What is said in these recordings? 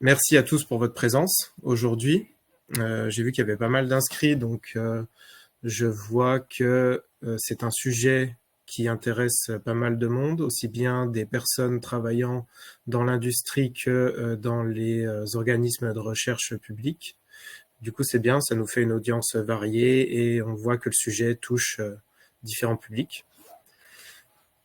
Merci à tous pour votre présence aujourd'hui. J'ai vu qu'il y avait pas mal d'inscrits, donc je vois que c'est un sujet qui intéresse pas mal de monde, aussi bien des personnes travaillant dans l'industrie que dans les organismes de recherche publics. Du coup, c'est bien, ça nous fait une audience variée et on voit que le sujet touche différents publics.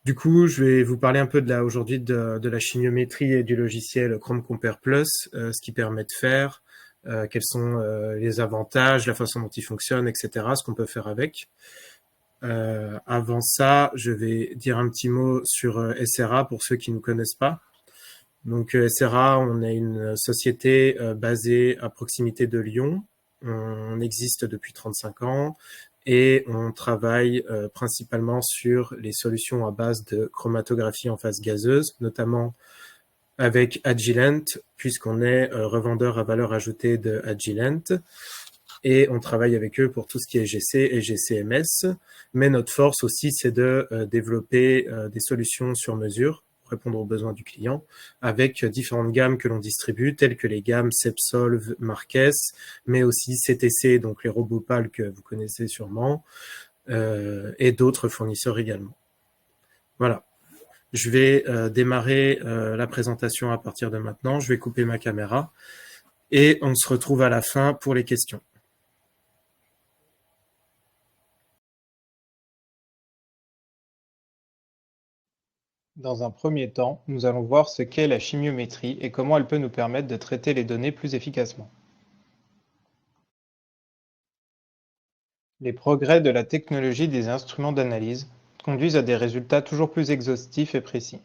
Du coup, je vais vous parler un peu aujourd'hui de la chimiométrie et du logiciel Chrome Compare Plus, ce qu'il permet de faire, quels sont les avantages, la façon dont il fonctionne, etc., ce qu'on peut faire avec. Avant ça, je vais dire un petit mot sur SRA pour ceux qui ne connaissent pas. Donc SRA, on est une société basée à proximité de Lyon. On existe depuis 35 ans et on travaille principalement sur les solutions à base de chromatographie en phase gazeuse, notamment avec Agilent, puisqu'on est revendeur à valeur ajoutée de Agilent. Et on travaille avec eux pour tout ce qui est GC et GCMS. Mais notre force aussi, c'est de développer des solutions sur mesure pour répondre aux besoins du client avec différentes gammes que l'on distribue, telles que les gammes Sepsolve, Marques, mais aussi CTC, donc les robots PAL que vous connaissez sûrement, et d'autres fournisseurs également. Voilà. Je vais démarrer la présentation à partir de maintenant. Je vais couper ma caméra et on se retrouve à la fin pour les questions. Dans un premier temps, nous allons voir ce qu'est la chimiométrie et comment elle peut nous permettre de traiter les données plus efficacement. Les progrès de la technologie des instruments d'analyse conduisent à des résultats toujours plus exhaustifs et précis.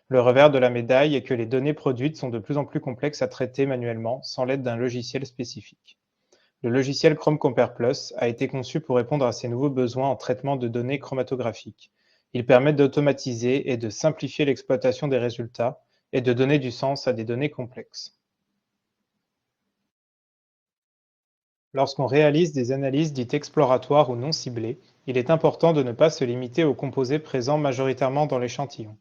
Le revers de la médaille est que les données produites sont de plus en plus complexes à traiter manuellement sans l'aide d'un logiciel spécifique. Le logiciel Chrome Compare Plus a été conçu pour répondre à ces nouveaux besoins en traitement de données chromatographiques. Il permet d'automatiser et de simplifier l'exploitation des résultats et de donner du sens à des données complexes. Lorsqu'on réalise des analyses dites exploratoires ou non ciblées, il est important de ne pas se limiter aux composés présents majoritairement dans l'échantillon.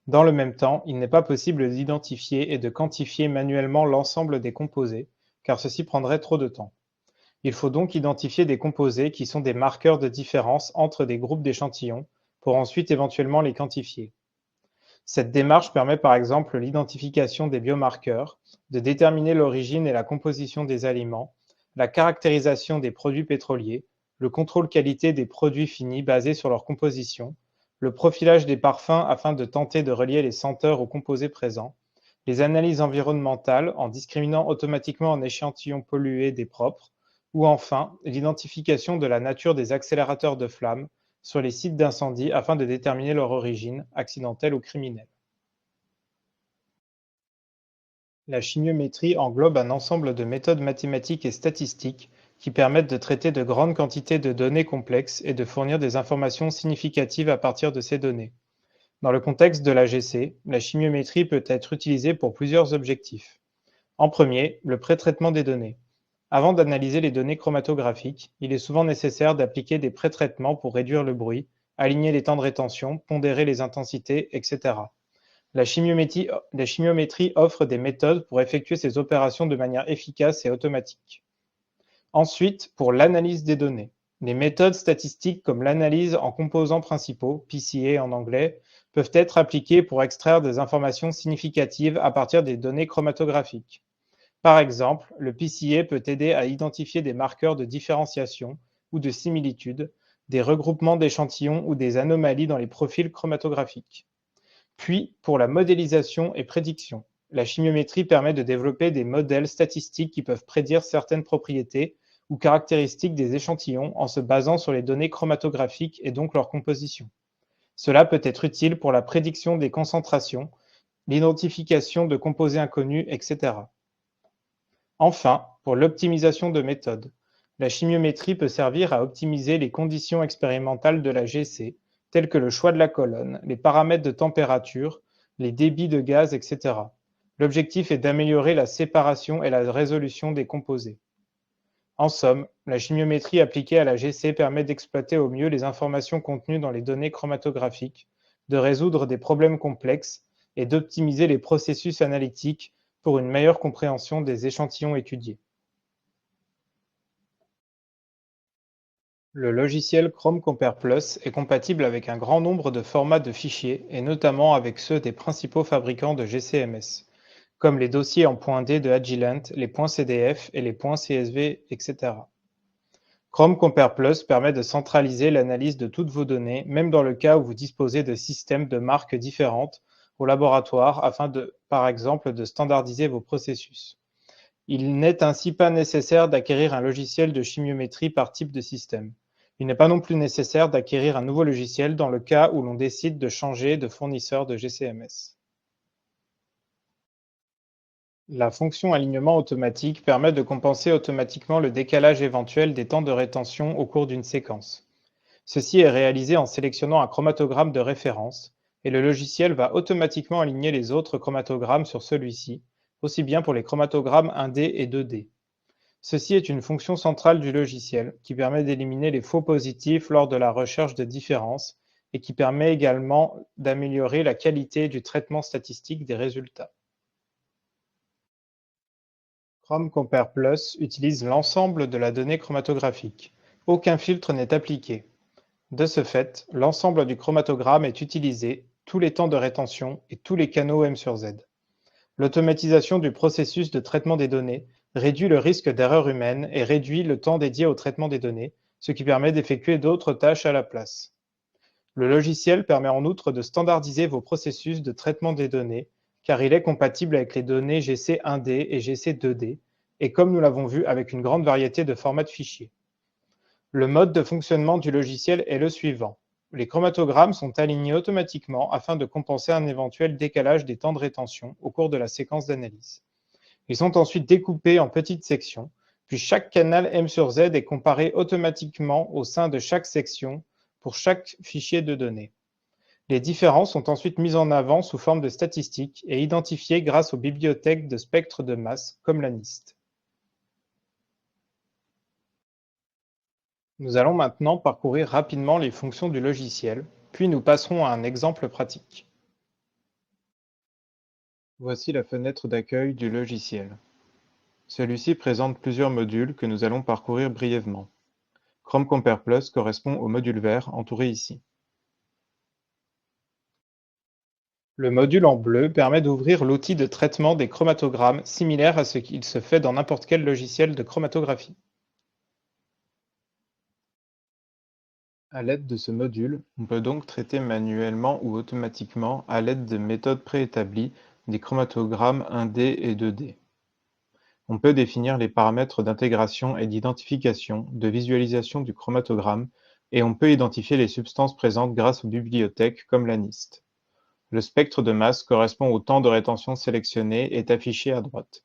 Dans le même temps, il n'est pas possible d'identifier et de quantifier manuellement l'ensemble des composés, car ceci prendrait trop de temps. Il faut donc identifier des composés qui sont des marqueurs de différence entre des groupes d'échantillons pour ensuite éventuellement les quantifier. Cette démarche permet par exemple l'identification des biomarqueurs, de déterminer l'origine et la composition des aliments, la caractérisation des produits pétroliers, le contrôle qualité des produits finis basés sur leur composition, le profilage des parfums afin de tenter de relier les senteurs aux composés présents, les analyses environnementales en discriminant automatiquement en échantillons pollués des propres, ou enfin l'identification de la nature des accélérateurs de flammes sur les sites d'incendie afin de déterminer leur origine, accidentelle ou criminelle. La chimiométrie englobe un ensemble de méthodes mathématiques et statistiques qui permettent de traiter de grandes quantités de données complexes et de fournir des informations significatives à partir de ces données. Dans le contexte de l'AGC, la chimiométrie peut être utilisée pour plusieurs objectifs. En premier, le pré-traitement des données. Avant d'analyser les données chromatographiques, il est souvent nécessaire d'appliquer des pré-traitements pour réduire le bruit, aligner les temps de rétention, pondérer les intensités, etc. La chimiométrie offre des méthodes pour effectuer ces opérations de manière efficace et automatique. Ensuite, pour l'analyse des données. Les méthodes statistiques comme l'analyse en composants principaux, PCA en anglais, peuvent être appliquées pour extraire des informations significatives à partir des données chromatographiques. Par exemple, le PCA peut aider à identifier des marqueurs de différenciation ou de similitude, des regroupements d'échantillons ou des anomalies dans les profils chromatographiques. Puis, pour la modélisation et prédiction, la chimiométrie permet de développer des modèles statistiques qui peuvent prédire certaines propriétés ou caractéristiques des échantillons en se basant sur les données chromatographiques et donc leur composition. Cela peut être utile pour la prédiction des concentrations, l'identification de composés inconnus, etc. Enfin, pour l'optimisation de méthodes, la chimiométrie peut servir à optimiser les conditions expérimentales de la GC, telles que le choix de la colonne, les paramètres de température, les débits de gaz, etc. L'objectif est d'améliorer la séparation et la résolution des composés. En somme, la chimiométrie appliquée à la GC permet d'exploiter au mieux les informations contenues dans les données chromatographiques, de résoudre des problèmes complexes et d'optimiser les processus analytiques pour une meilleure compréhension des échantillons étudiés. Le logiciel Chrome Compare Plus est compatible avec un grand nombre de formats de fichiers et notamment avec ceux des principaux fabricants de GCMS, comme les dossiers en .d de Agilent, les .cdf et les .csv, etc. Chrome Compare Plus permet de centraliser l'analyse de toutes vos données, même dans le cas où vous disposez de systèmes de marques différentes au laboratoire afin par exemple, de standardiser vos processus. Il n'est ainsi pas nécessaire d'acquérir un logiciel de chimiométrie par type de système. Il n'est pas non plus nécessaire d'acquérir un nouveau logiciel dans le cas où l'on décide de changer de fournisseur de GCMS. La fonction alignement automatique permet de compenser automatiquement le décalage éventuel des temps de rétention au cours d'une séquence. Ceci est réalisé en sélectionnant un chromatogramme de référence et le logiciel va automatiquement aligner les autres chromatogrammes sur celui-ci, aussi bien pour les chromatogrammes 1D et 2D. Ceci est une fonction centrale du logiciel qui permet d'éliminer les faux positifs lors de la recherche de différences et qui permet également d'améliorer la qualité du traitement statistique des résultats. Chrome Compare Plus utilise l'ensemble de la donnée chromatographique. Aucun filtre n'est appliqué. De ce fait, l'ensemble du chromatogramme est utilisé, tous les temps de rétention et tous les canaux M sur Z. L'automatisation du processus de traitement des données réduit le risque d'erreur humaine et réduit le temps dédié au traitement des données, ce qui permet d'effectuer d'autres tâches à la place. Le logiciel permet en outre de standardiser vos processus de traitement des données, car il est compatible avec les données GC1D et GC2D, et comme nous l'avons vu, avec une grande variété de formats de fichiers. Le mode de fonctionnement du logiciel est le suivant. Les chromatogrammes sont alignés automatiquement afin de compenser un éventuel décalage des temps de rétention au cours de la séquence d'analyse. Ils sont ensuite découpés en petites sections, puis chaque canal M sur Z est comparé automatiquement au sein de chaque section pour chaque fichier de données. Les différences sont ensuite mises en avant sous forme de statistiques et identifiées grâce aux bibliothèques de spectres de masse comme la NIST. Nous allons maintenant parcourir rapidement les fonctions du logiciel, puis nous passerons à un exemple pratique. Voici la fenêtre d'accueil du logiciel. Celui-ci présente plusieurs modules que nous allons parcourir brièvement. Chrome Compare Plus correspond au module vert entouré ici. Le module en bleu permet d'ouvrir l'outil de traitement des chromatogrammes similaire à ce qu'il se fait dans n'importe quel logiciel de chromatographie. À l'aide de ce module, on peut donc traiter manuellement ou automatiquement à l'aide de méthodes préétablies des chromatogrammes 1D et 2D. On peut définir les paramètres d'intégration et d'identification, de visualisation du chromatogramme, et on peut identifier les substances présentes grâce aux bibliothèques comme la NIST. Le spectre de masse correspond au temps de rétention sélectionné et est affiché à droite.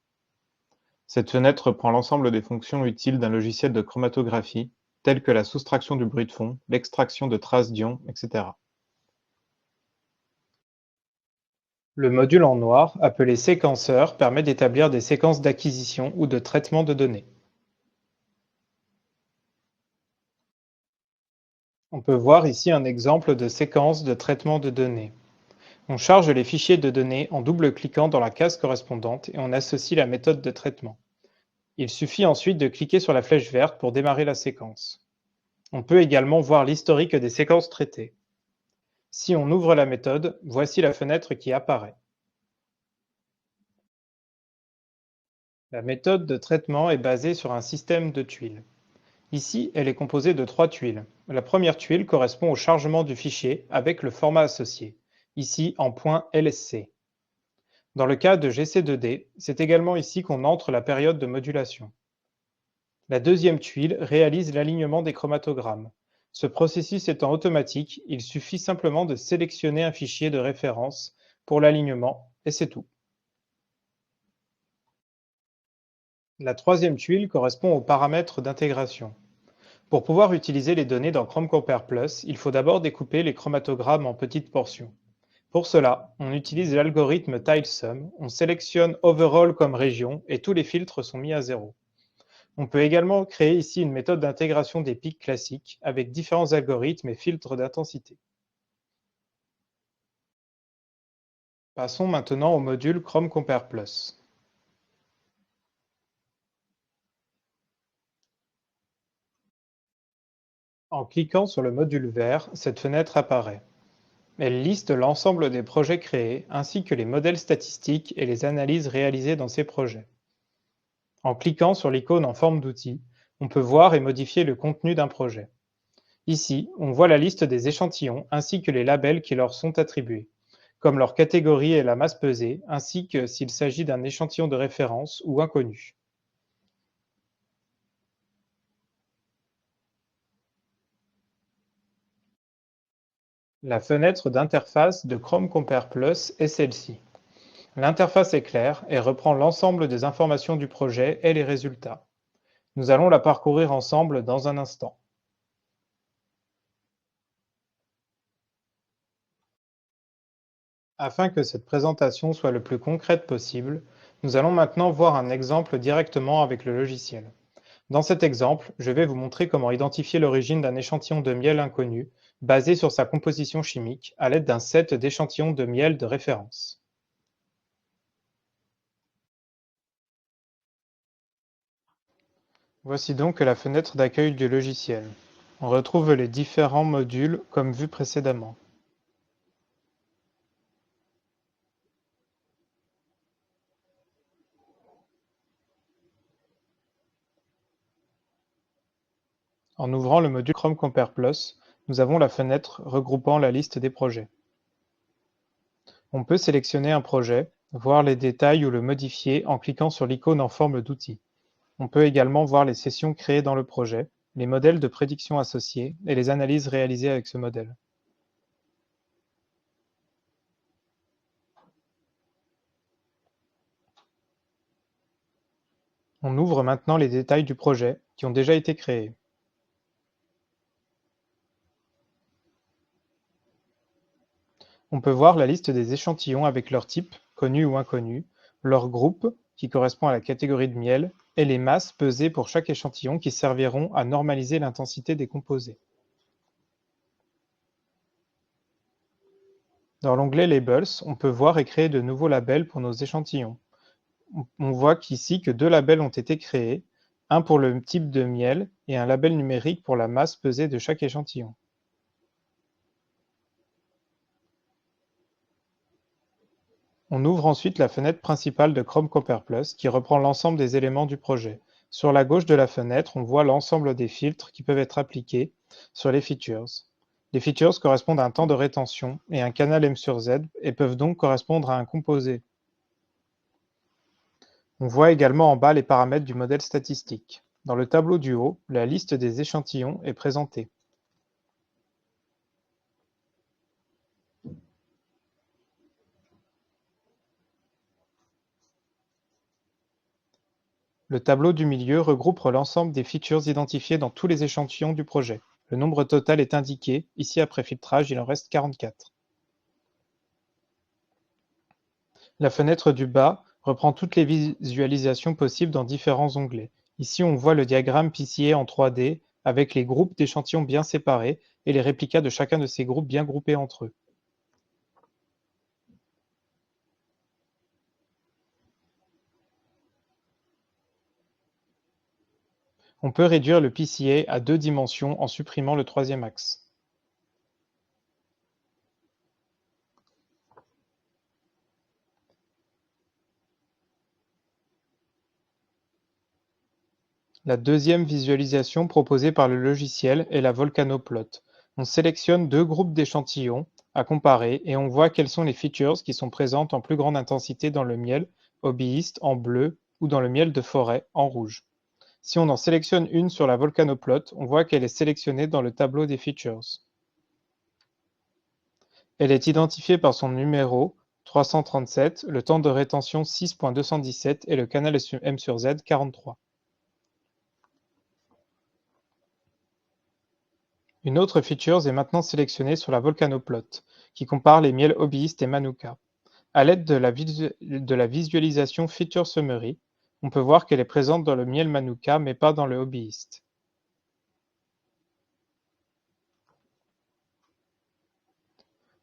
Cette fenêtre reprend l'ensemble des fonctions utiles d'un logiciel de chromatographie, telles que la soustraction du bruit de fond, l'extraction de traces d'ions, etc. Le module en noir, appelé séquenceur, permet d'établir des séquences d'acquisition ou de traitement de données. On peut voir ici un exemple de séquence de traitement de données. On charge les fichiers de données en double-cliquant dans la case correspondante et on associe la méthode de traitement. Il suffit ensuite de cliquer sur la flèche verte pour démarrer la séquence. On peut également voir l'historique des séquences traitées. Si on ouvre la méthode, voici la fenêtre qui apparaît. La méthode de traitement est basée sur un système de tuiles. Ici, elle est composée de 3 tuiles. La première tuile correspond au chargement du fichier avec le format associé, ici en .lsc. Dans le cas de GC2D, c'est également ici qu'on entre la période de modulation. La deuxième tuile réalise l'alignement des chromatogrammes. Ce processus étant automatique, il suffit simplement de sélectionner un fichier de référence pour l'alignement, et c'est tout. La troisième tuile correspond aux paramètres d'intégration. Pour pouvoir utiliser les données dans Chrome Compare Plus, il faut d'abord découper les chromatogrammes en petites portions. Pour cela, on utilise l'algorithme TileSum, on sélectionne Overall comme région et tous les filtres sont mis à 0. On peut également créer ici une méthode d'intégration des pics classiques avec différents algorithmes et filtres d'intensité. Passons maintenant au module Chrome Compare Plus. En cliquant sur le module vert, cette fenêtre apparaît. Elle liste l'ensemble des projets créés, ainsi que les modèles statistiques et les analyses réalisées dans ces projets. En cliquant sur l'icône en forme d'outil, on peut voir et modifier le contenu d'un projet. Ici, on voit la liste des échantillons ainsi que les labels qui leur sont attribués, comme leur catégorie et la masse pesée, ainsi que s'il s'agit d'un échantillon de référence ou inconnu. La fenêtre d'interface de Chrome Compare Plus est celle-ci. L'interface est claire et reprend l'ensemble des informations du projet et les résultats. Nous allons la parcourir ensemble dans un instant. Afin que cette présentation soit le plus concrète possible, nous allons maintenant voir un exemple directement avec le logiciel. Dans cet exemple, je vais vous montrer comment identifier l'origine d'un échantillon de miel inconnu basé sur sa composition chimique à l'aide d'un set d'échantillons de miel de référence. Voici donc la fenêtre d'accueil du logiciel. On retrouve les différents modules comme vu précédemment. En ouvrant le module Chrome Compare Plus, nous avons la fenêtre regroupant la liste des projets. On peut sélectionner un projet, voir les détails ou le modifier en cliquant sur l'icône en forme d'outil. On peut également voir les sessions créées dans le projet, les modèles de prédiction associés et les analyses réalisées avec ce modèle. On ouvre maintenant les détails du projet qui ont déjà été créés. On peut voir la liste des échantillons avec leur type, connu ou inconnu, leur groupe, qui correspond à la catégorie de miel, et les masses pesées pour chaque échantillon qui serviront à normaliser l'intensité des composés. Dans l'onglet Labels, on peut voir et créer de nouveaux labels pour nos échantillons. On voit qu'ici que deux labels ont été créés, un pour le type de miel et un label numérique pour la masse pesée de chaque échantillon. On ouvre ensuite la fenêtre principale de Chrome Compare Plus qui reprend l'ensemble des éléments du projet. Sur la gauche de la fenêtre, on voit l'ensemble des filtres qui peuvent être appliqués sur les features. Les features correspondent à un temps de rétention et un canal M sur Z et peuvent donc correspondre à un composé. On voit également en bas les paramètres du modèle statistique. Dans le tableau du haut, la liste des échantillons est présentée. Le tableau du milieu regroupe l'ensemble des features identifiées dans tous les échantillons du projet. Le nombre total est indiqué, ici après filtrage il en reste 44. La fenêtre du bas reprend toutes les visualisations possibles dans différents onglets. Ici on voit le diagramme PCA en 3D avec les groupes d'échantillons bien séparés et les réplicas de chacun de ces groupes bien groupés entre eux. On peut réduire le PCA à 2 dimensions en supprimant le troisième axe. La deuxième visualisation proposée par le logiciel est la Volcanoplot. On sélectionne deux groupes d'échantillons à comparer et on voit quelles sont les features qui sont présentes en plus grande intensité dans le miel hobbyiste en bleu ou dans le miel de forêt en rouge. Si on en sélectionne une sur la Volcanoplot, on voit qu'elle est sélectionnée dans le tableau des features. Elle est identifiée par son numéro 337, le temps de rétention 6.217 et le canal M sur Z 43. Une autre feature est maintenant sélectionnée sur la Volcanoplot, qui compare les miels hobbyistes et Manuka. À l'aide de la visualisation Feature Summary, on peut voir qu'elle est présente dans le miel Manuka mais pas dans le hobbyiste.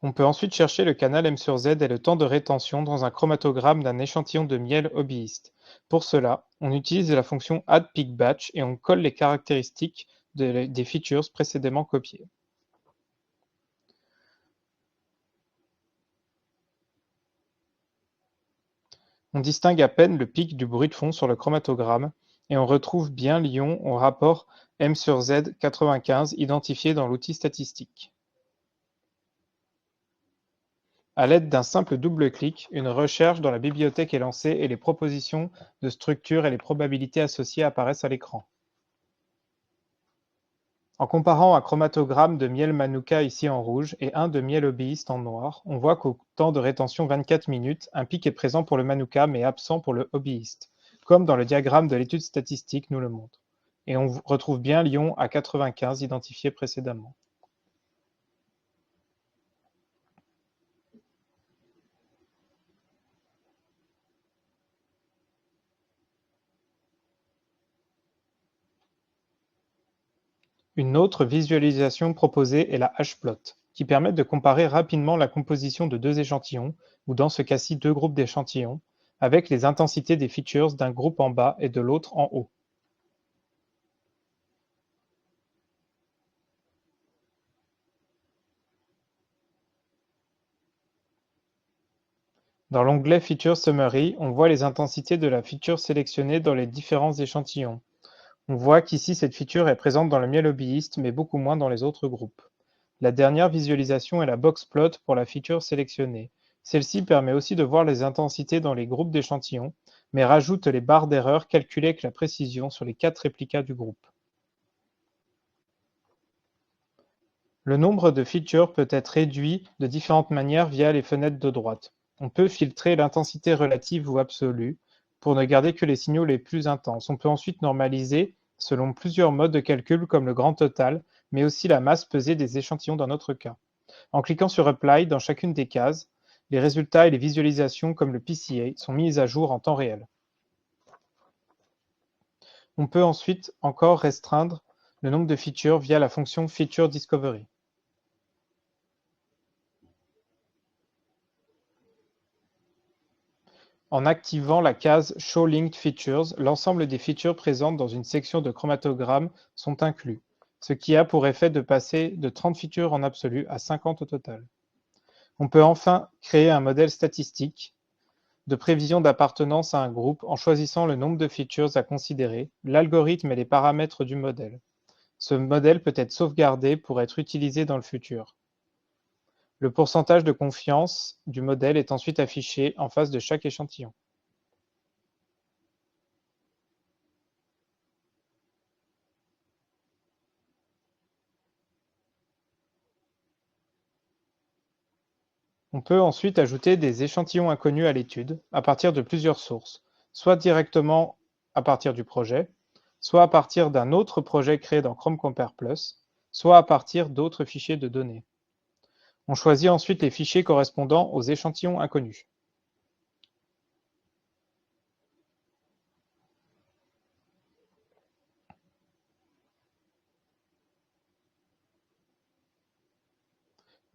On peut ensuite chercher le canal M sur Z et le temps de rétention dans un chromatogramme d'un échantillon de miel hobbyiste. Pour cela, on utilise la fonction Add Peak Batch et on colle les caractéristiques des features précédemment copiées. On distingue à peine le pic du bruit de fond sur le chromatogramme et on retrouve bien l'ion au rapport M sur Z 95 identifié dans l'outil statistique. À l'aide d'un simple double-clic, une recherche dans la bibliothèque est lancée et les propositions de structure et les probabilités associées apparaissent à l'écran. En comparant un chromatogramme de miel Manuka ici en rouge et un de miel hobbyiste en noir, on voit qu'au temps de rétention 24 minutes, un pic est présent pour le Manuka mais absent pour le hobbyiste, comme dans le diagramme de l'étude statistique nous le montre. Et on retrouve bien l'ion à 95 identifié précédemment. Une autre visualisation proposée est la hplot, qui permet de comparer rapidement la composition de deux échantillons, ou dans ce cas-ci deux groupes d'échantillons, avec les intensités des features d'un groupe en bas et de l'autre en haut. Dans l'onglet Feature Summary, on voit les intensités de la feature sélectionnée dans les différents échantillons. On voit qu'ici cette feature est présente dans le miel hobbyiste mais beaucoup moins dans les autres groupes. La dernière visualisation est la boxplot pour la feature sélectionnée. Celle-ci permet aussi de voir les intensités dans les groupes d'échantillons, mais rajoute les barres d'erreur calculées avec la précision sur les 4 réplicas du groupe. Le nombre de features peut être réduit de différentes manières via les fenêtres de droite. On peut filtrer l'intensité relative ou absolue pour ne garder que les signaux les plus intenses. On peut ensuite normaliser selon plusieurs modes de calcul comme le grand total, mais aussi la masse pesée des échantillons dans notre cas. En cliquant sur Apply dans chacune des cases, les résultats et les visualisations comme le PCA sont mis à jour en temps réel. On peut ensuite encore restreindre le nombre de features via la fonction Feature Discovery. En activant la case Show Linked Features, l'ensemble des features présentes dans une section de chromatogramme sont inclus, ce qui a pour effet de passer de 30 features en absolu à 50 au total. On peut enfin créer un modèle statistique de prévision d'appartenance à un groupe en choisissant le nombre de features à considérer, l'algorithme et les paramètres du modèle. Ce modèle peut être sauvegardé pour être utilisé dans le futur. Le pourcentage de confiance du modèle est ensuite affiché en face de chaque échantillon. On peut ensuite ajouter des échantillons inconnus à l'étude à partir de plusieurs sources, soit directement à partir du projet, soit à partir d'un autre projet créé dans Chrome Compare Plus, soit à partir d'autres fichiers de données. On choisit ensuite les fichiers correspondant aux échantillons inconnus.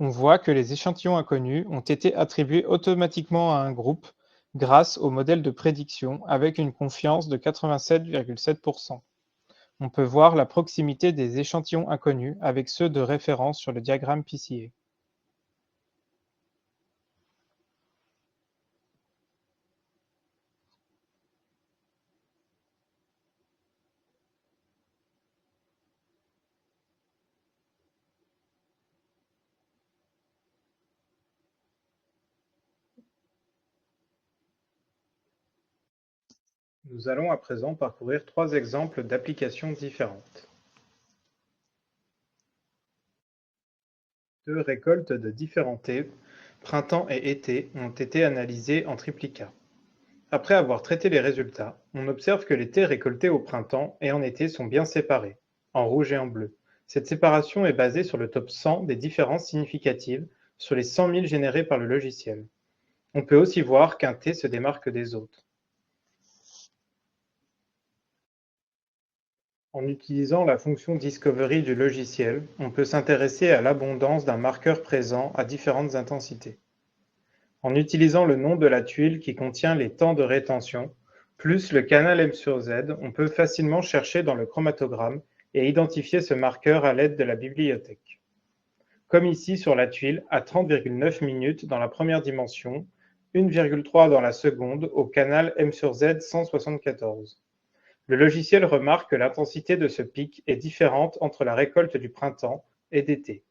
On voit que les échantillons inconnus ont été attribués automatiquement à un groupe grâce au modèle de prédiction avec une confiance de 87,7%. On peut voir la proximité des échantillons inconnus avec ceux de référence sur le diagramme PCA. Nous allons à présent parcourir 3 exemples d'applications différentes. 2 récoltes de différents thés, printemps et été, ont été analysées en triplicats. Après avoir traité les résultats, on observe que les thés récoltés au printemps et en été sont bien séparés, en rouge et en bleu. Cette séparation est basée sur le top 100 des différences significatives sur les 100 000 générés par le logiciel. On peut aussi voir qu'un thé se démarque des autres. En utilisant la fonction Discovery du logiciel, on peut s'intéresser à l'abondance d'un marqueur présent à différentes intensités. En utilisant le nom de la tuile qui contient les temps de rétention, plus le canal M sur Z, on peut facilement chercher dans le chromatogramme et identifier ce marqueur à l'aide de la bibliothèque. Comme ici sur la tuile à 30,9 minutes dans la première dimension, 1,3 dans la seconde au canal M sur Z 174. Le logiciel remarque que l'intensité de ce pic est différente entre la récolte du printemps et d'été.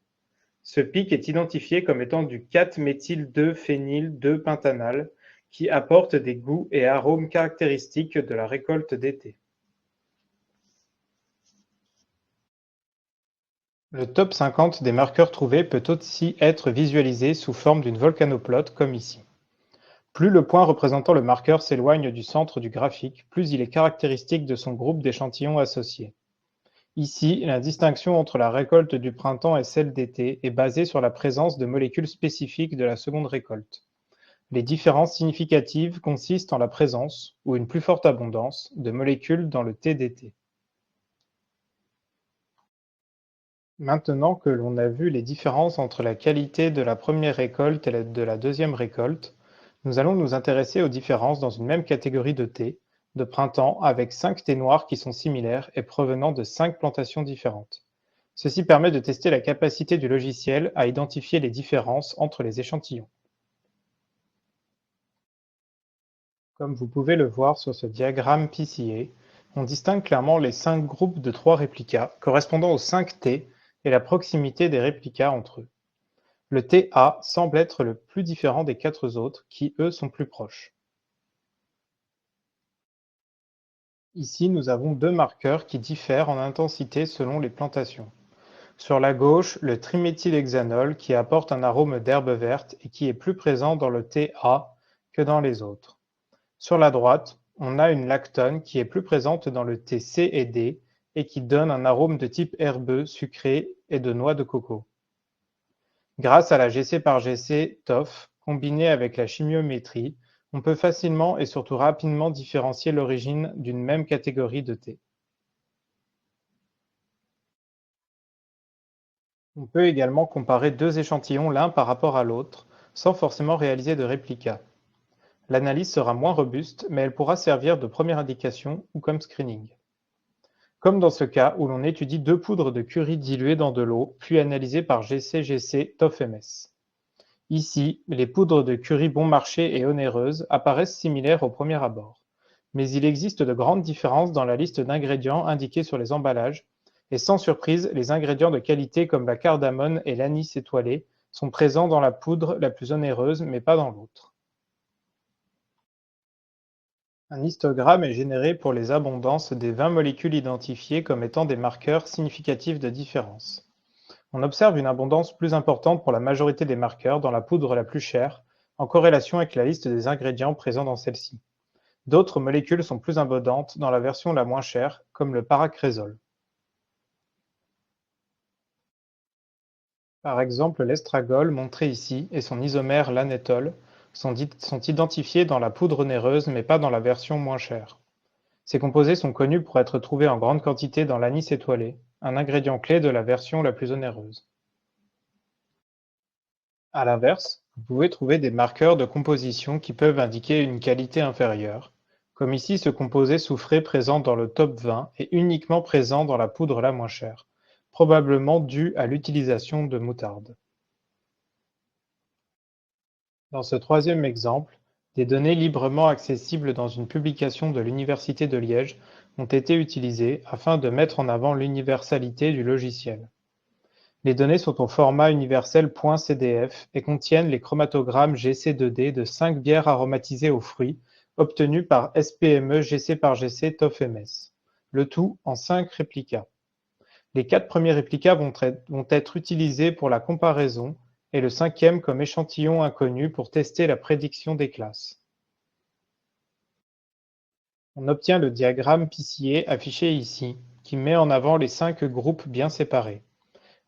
Ce pic est identifié comme étant du 4-méthyl-2-phényl-2-pentanal qui apporte des goûts et arômes caractéristiques de la récolte d'été. Le top 50 des marqueurs trouvés peut aussi être visualisé sous forme d'une volcanoplotte comme ici. Plus le point représentant le marqueur s'éloigne du centre du graphique, plus il est caractéristique de son groupe d'échantillons associés. Ici, la distinction entre la récolte du printemps et celle d'été est basée sur la présence de molécules spécifiques de la seconde récolte. Les différences significatives consistent en la présence, ou une plus forte abondance, de molécules dans le thé d'été. Maintenant que l'on a vu les différences entre la qualité de la première récolte et de la deuxième récolte, nous allons nous intéresser aux différences dans une même catégorie de thé, de printemps, avec 5 thés noirs qui sont similaires et provenant de 5 plantations différentes. Ceci permet de tester la capacité du logiciel à identifier les différences entre les échantillons. Comme vous pouvez le voir sur ce diagramme PCA, on distingue clairement les 5 groupes de 3 réplicas correspondant aux 5 thés et la proximité des réplicas entre eux. Le thé A semble être le plus différent des 4 autres qui, eux, sont plus proches. Ici, nous avons 2 marqueurs qui diffèrent en intensité selon les plantations. Sur la gauche, le triméthylhexanol qui apporte un arôme d'herbe verte et qui est plus présent dans le thé A que dans les autres. Sur la droite, on a une lactone qui est plus présente dans le thé C et D et qui donne un arôme de type herbeux, sucré et de noix de coco. Grâce à la GC par GC TOF, combinée avec la chimiométrie, on peut facilement et surtout rapidement différencier l'origine d'une même catégorie de thé. On peut également comparer 2 échantillons l'un par rapport à l'autre, sans forcément réaliser de réplica. L'analyse sera moins robuste, mais elle pourra servir de première indication ou comme screening. Comme dans ce cas où l'on étudie 2 poudres de curry diluées dans de l'eau, puis analysées par GC-GC TOF-MS. Ici, les poudres de curry bon marché et onéreuses apparaissent similaires au premier abord. Mais il existe de grandes différences dans la liste d'ingrédients indiqués sur les emballages, et sans surprise, les ingrédients de qualité comme la cardamone et l'anis étoilé sont présents dans la poudre la plus onéreuse, mais pas dans l'autre. Un histogramme est généré pour les abondances des 20 molécules identifiées comme étant des marqueurs significatifs de différence. On observe une abondance plus importante pour la majorité des marqueurs dans la poudre la plus chère, en corrélation avec la liste des ingrédients présents dans celle-ci. D'autres molécules sont plus abondantes dans la version la moins chère, comme le paracrésol. Par exemple, l'estragol, montré ici, et son isomère l'anétol sont identifiés dans la poudre onéreuse mais pas dans la version moins chère. Ces composés sont connus pour être trouvés en grande quantité dans l'anis étoilé, un ingrédient clé de la version la plus onéreuse. À l'inverse, vous pouvez trouver des marqueurs de composition qui peuvent indiquer une qualité inférieure, comme ici ce composé soufré présent dans le top 20 et uniquement présent dans la poudre la moins chère, probablement dû à l'utilisation de moutarde. Dans ce troisième exemple, des données librement accessibles dans une publication de l'Université de Liège ont été utilisées afin de mettre en avant l'universalité du logiciel. Les données sont au format universel .cdf et contiennent les chromatogrammes GC2D de 5 bières aromatisées aux fruits obtenues par SPME GC par GC TOF-MS, le tout en 5 réplicas. Les 4 premiers réplicas vont être utilisés pour la comparaison et le 5e comme échantillon inconnu pour tester la prédiction des classes. On obtient le diagramme PCA affiché ici, qui met en avant les 5 groupes bien séparés.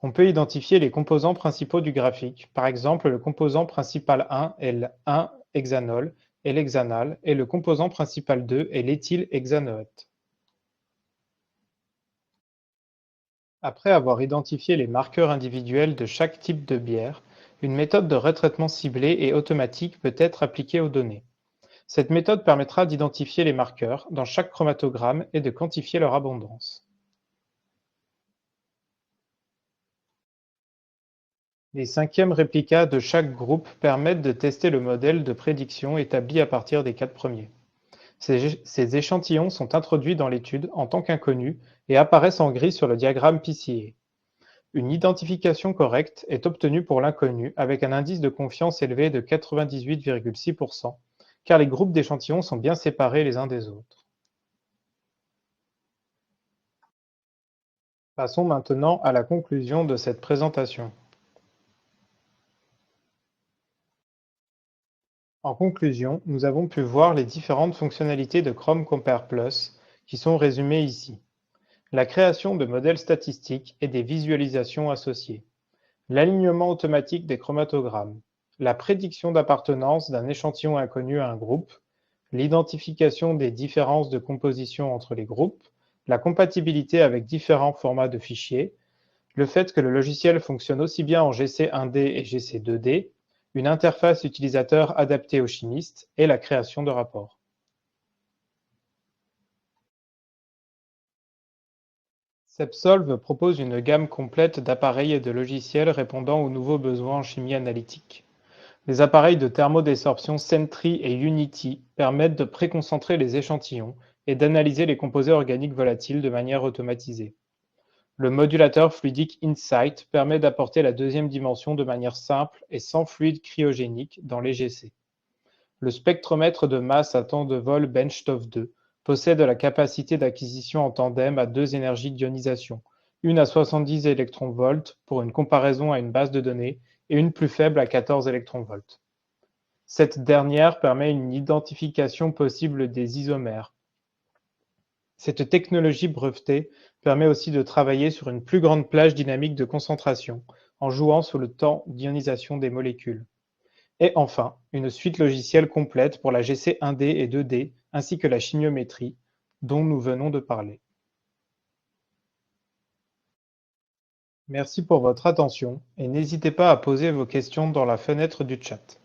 On peut identifier les composants principaux du graphique, par exemple le composant principal 1 est l'1-hexanol et l'hexanal, et le composant principal 2 est l'éthylhexanoate. Après avoir identifié les marqueurs individuels de chaque type de bière, une méthode de retraitement ciblé et automatique peut être appliquée aux données. Cette méthode permettra d'identifier les marqueurs dans chaque chromatogramme et de quantifier leur abondance. Les cinquièmes réplicas de chaque groupe permettent de tester le modèle de prédiction établi à partir des 4 premiers. Ces échantillons sont introduits dans l'étude en tant qu'inconnus et apparaissent en gris sur le diagramme PCA. Une identification correcte est obtenue pour l'inconnu avec un indice de confiance élevé de 98,6%, car les groupes d'échantillons sont bien séparés les uns des autres. Passons maintenant à la conclusion de cette présentation. En conclusion, nous avons pu voir les différentes fonctionnalités de Chrome Compare Plus qui sont résumées ici. La création de modèles statistiques et des visualisations associées, l'alignement automatique des chromatogrammes, la prédiction d'appartenance d'un échantillon inconnu à un groupe, l'identification des différences de composition entre les groupes, la compatibilité avec différents formats de fichiers, le fait que le logiciel fonctionne aussi bien en GC1D et GC2D, une interface utilisateur adaptée aux chimistes et la création de rapports. Sepsolve propose une gamme complète d'appareils et de logiciels répondant aux nouveaux besoins en chimie analytique. Les appareils de thermodésorption Sentry et Unity permettent de préconcentrer les échantillons et d'analyser les composés organiques volatiles de manière automatisée. Le modulateur fluidique Insight permet d'apporter la deuxième dimension de manière simple et sans fluide cryogénique dans les GC. Le spectromètre de masse à temps de vol Benchtop 2 possède la capacité d'acquisition en tandem à 2 énergies d'ionisation, une à 70 électronvolts pour une comparaison à une base de données et une plus faible à 14 électronvolts. Cette dernière permet une identification possible des isomères. Cette technologie brevetée permet aussi de travailler sur une plus grande plage dynamique de concentration, en jouant sur le temps d'ionisation des molécules. Et enfin, une suite logicielle complète pour la GC 1D et 2D, ainsi que la chimiométrie, dont nous venons de parler. Merci pour votre attention et n'hésitez pas à poser vos questions dans la fenêtre du chat.